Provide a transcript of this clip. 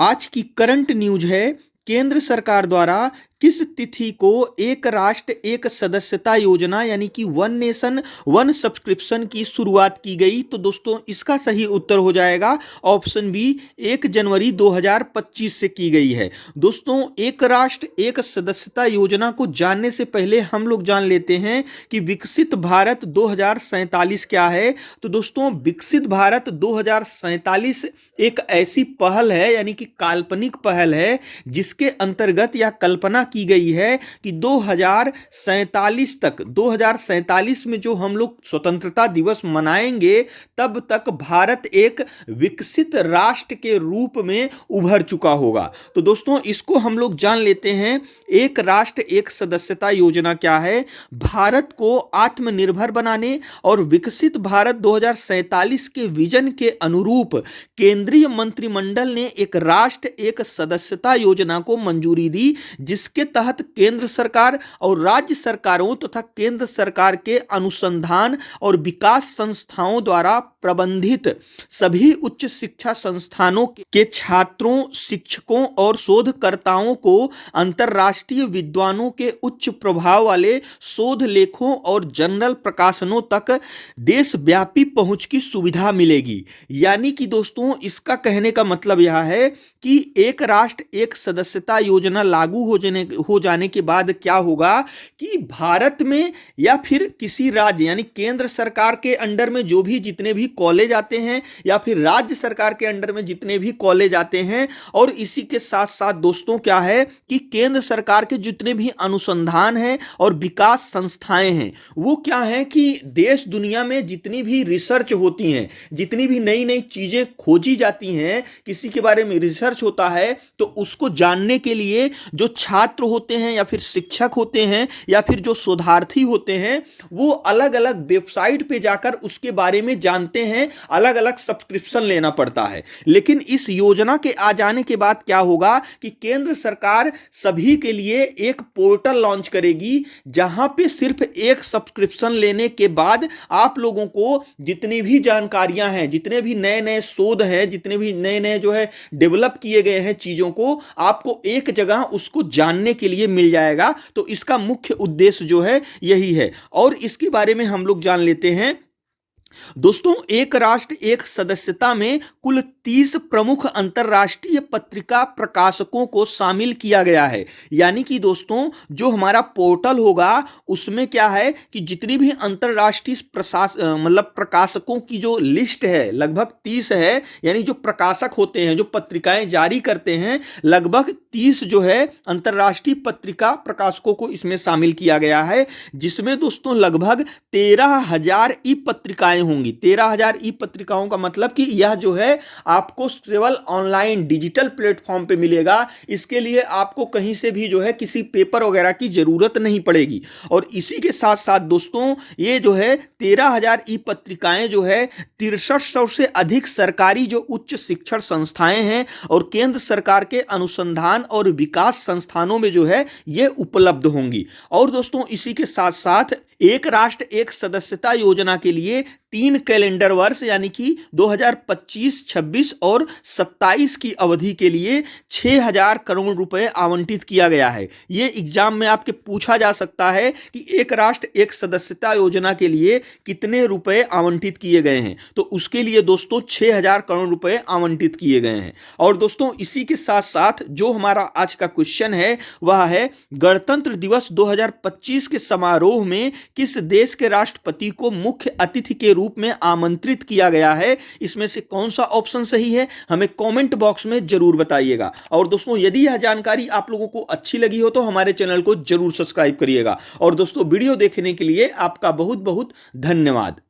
आज की current news है, केंद्र सरकार द्वारा किस तिथि को एक राष्ट्र एक सदस्यता योजना यानी कि वन नेशन वन सब्सक्रिप्शन की शुरुआत की गई। तो दोस्तों इसका सही उत्तर हो जाएगा ऑप्शन बी, 1 जनवरी 2025 से की गई है। दोस्तों एक राष्ट्र एक सदस्यता योजना को जानने से पहले हम लोग जान लेते हैं कि विकसित भारत 2047 क्या है। तो दोस्तों विकसित भारत 2047 एक ऐसी पहल है यानी कि काल्पनिक पहल है जिसके अंतर्गत यह कल्पना की गई है कि 2047 में जो हम लोग स्वतंत्रता दिवस मनाएंगे तब तक भारत एक विकसित राष्ट्र के रूप में उभर चुका होगा। तो दोस्तों इसको हम लोग जान लेते हैं, एक राष्ट्र एक सदस्यता योजना क्या है। भारत को आत्मनिर्भर बनाने और विकसित भारत 2047 के विजन के अनुरूप केंद्रीय मंत्रिमंडल ने एक राष्ट्र एक सदस्यता योजना को मंजूरी दी, जिसके तहत केंद्र सरकार और राज्य सरकारों तथा केंद्र सरकार के अनुसंधान और विकास संस्थाओं द्वारा प्रबंधित सभी उच्च शिक्षा संस्थानों के छात्रों, शिक्षकों और शोधकर्ताओं को अंतरराष्ट्रीय विद्वानों के उच्च प्रभाव वाले शोध लेखों और जर्नल प्रकाशनों तक देशव्यापी पहुंच की सुविधा मिलेगी। यानी कि दोस्तों इसका कहने का मतलब यह है कि एक राष्ट्र एक सदस्यता योजना लागू हो जाने के बाद क्या होगा कि भारत में या फिर किसी राज्य यानी केंद्र सरकार के अंडर में जो भी जितने भी कॉलेज आते हैं या फिर राज्य सरकार के अंडर में जितने भी कॉलेज आते हैं, और इसी के साथ साथ दोस्तों क्या है कि केंद्र सरकार के जितने भी अनुसंधान हैं और विकास संस्थाएं हैं वो क्या है कि देश दुनिया में जितनी भी रिसर्च होती हैं, जितनी भी नई नई चीजें खोजी जाती हैं, किसी के बारे में रिसर्च होता है तो उसको जानने के लिए जो छात्र होते हैं या फिर शिक्षक होते हैं या फिर जो शोधार्थी होते हैं वो अलग अलग वेबसाइट पे जाकर उसके बारे में जानते हैं, अलग अलग सब्सक्रिप्शन लेना पड़ता है। लेकिन इस योजना के आ जाने के बाद क्या होगा कि केंद्र सरकार सभी के लिए एक पोर्टल लॉन्च करेगी जहां पे सिर्फ एक सब्सक्रिप्शन लेने के बाद आप लोगों को जितनी भी जानकारियां हैं, जितने भी नए नए शोध हैं, जितने भी नए नए जो है डेवलप किए गए हैं चीजों को आपको एक जगह उसको जानने के लिए मिल जाएगा। तो इसका मुख्य उद्देश्य जो है यही है, और इसके बारे में हम लोग जान लेते हैं। दोस्तों एक राष्ट्र एक सदस्यता में कुल 30 प्रमुख अंतरराष्ट्रीय पत्रिका प्रकाशकों को शामिल किया गया है। यानी कि दोस्तों जो हमारा पोर्टल होगा उसमें क्या है कि जितनी भी अंतरराष्ट्रीय प्रकाशकों की जो लिस्ट है लगभग 30 है। यानी जो प्रकाशक होते हैं, जो पत्रिकाएं जारी करते हैं, लगभग 30 जो है अंतरराष्ट्रीय पत्रिका प्रकाशकों को इसमें शामिल किया गया है, जिसमें दोस्तों लगभग 13,000 ई पत्रिकाएं होंगी। 13,000 ई पत्रिकाओं का मतलब कि यह जो है आपको केवल ऑनलाइन डिजिटल प्लेटफॉर्म पे मिलेगा। इसके लिए आपको कहीं से भी जो है किसी पेपर वगैरह की जरूरत नहीं पड़ेगी। और इसी के साथ साथ दोस्तों ये जो है 13,000 ई पत्रिकाएं जो है 6300 से अधिक सरकारी जो उच्च शिक्षण संस्थाएं हैं और केंद्र सरकार के अनुसंधान और विकास संस्थानों में जो है ये उपलब्ध होंगी। और दोस्तों इसी के साथ साथ एक राष्ट्र एक सदस्यता योजना के लिए 3 कैलेंडर वर्ष यानी कि 2025, 26 और 27 की अवधि के लिए 6,000 करोड़ रुपए आवंटित किया गया है। यह एग्जाम में आपके पूछा जा सकता है कि एक राष्ट्र एक सदस्यता योजना के लिए कितने रुपए आवंटित किए गए हैं। तो उसके लिए दोस्तों 6,000 करोड़ रुपए आवंटित किए गए हैं। और दोस्तों इसी के साथ साथ जो हमारा आज का क्वेश्चन है वह है गणतंत्र दिवस 2025 के समारोह में किस देश के राष्ट्रपति को मुख्य अतिथि के रूप में आमंत्रित किया गया है। इसमें से कौन सा ऑप्शन सही है हमें कमेंट बॉक्स में जरूर बताइएगा। और दोस्तों यदि यह जानकारी आप लोगों को अच्छी लगी हो तो हमारे चैनल को जरूर सब्सक्राइब करिएगा। और दोस्तों वीडियो देखने के लिए आपका बहुत बहुत धन्यवाद।